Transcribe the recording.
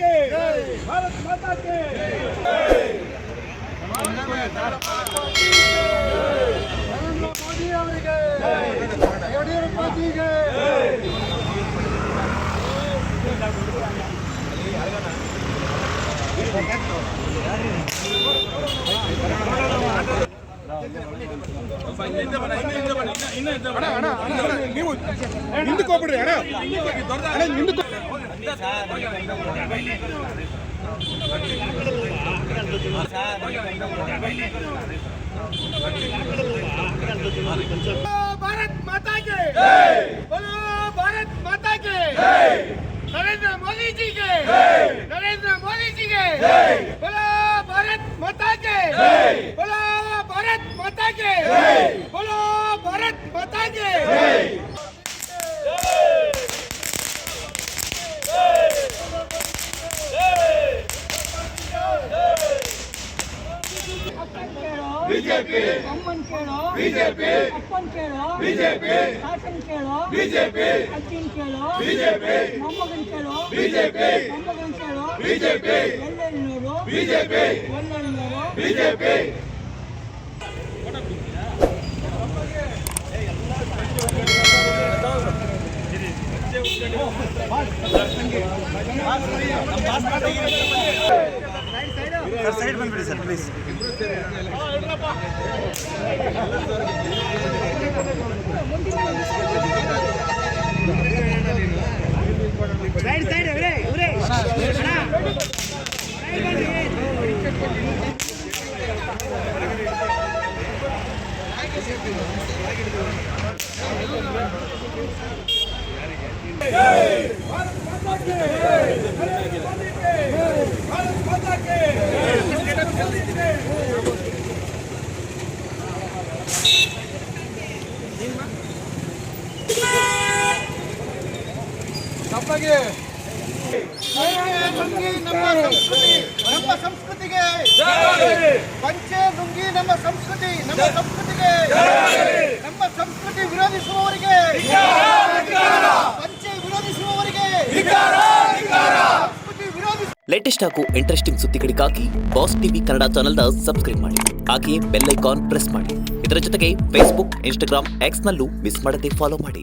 की भारत माता की नरेंद्र मोदी ಅವರಿಗೆ ಯಡಿಯೂರಪ್ಪ ಜಿಗೆ ನೀವು ಹಿಂದಕ್ಕೆ ಹೋಗ್ಬಿಡ್ರಿ ಅಣ್ಣ ಹಿಂದಕ್ಕೆ भारत माता के बोलो भारत माता के नरेंद्र मोदी जी के नरेंद्र मोदी जी के बोलो भारत माता के बोलो भारत माता के बोलो भारत माता के बीजेपी अम्मन केलो बीजेपी अप्पन केलो बीजेपी शासन केलो बीजेपी अच्चिन केलो बीजेपी मोहम्मदन केलो बीजेपी मोहम्मदन केलो बीजेपी एल्लेल्लोरो बीजेपी वल्लेल्लोरो बीजेपी सर साइड ಬಂದ್ಬಿಡಿ ಸರ್ ಪ್ಲೀಸ್ ಸೈಡ್ ಸೈಡ್ ಇವರೇ ಇವರೇ ನಮ್ಮ ಸಂಸ್ಕೃತಿಗೆ ಪಂಚೆ ಲುಂಗಿ ನಮ್ಮ ಸಂಸ್ಕೃತಿಗೆ ನಮ್ಮ ಸಂಸ್ಕೃತಿ ವಿರೋಧಿಸುವವರಿಗೆ ಪಂಚೆ ವಿರೋಧಿಸುವವರಿಗೆ ಲೇಟೆಸ್ಟ್ ಹಾಗೂ ಇಂಟ್ರೆಸ್ಟಿಂಗ್ ಸುದ್ದಿಗಳಿಗಾಗಿ ಬಾಸ್ ಟಿವಿ ಕನ್ನಡ ಚಾನೆಲ್ನ ಸಬ್ಸ್ಕ್ರೈಬ್ ಮಾಡಿ ಹಾಗೆಯೇ ಬೆಲ್ ಐಕಾನ್ ಪ್ರೆಸ್ ಮಾಡಿ. ಇದರ ಜೊತೆಗೆ ಫೇಸ್ಬುಕ್, ಇನ್ಸ್ಟಾಗ್ರಾಮ್, ಎಕ್ಸ್ ನಲ್ಲೂ ಮಿಸ್ ಮಾಡದೆ ಫಾಲೋ ಮಾಡಿ.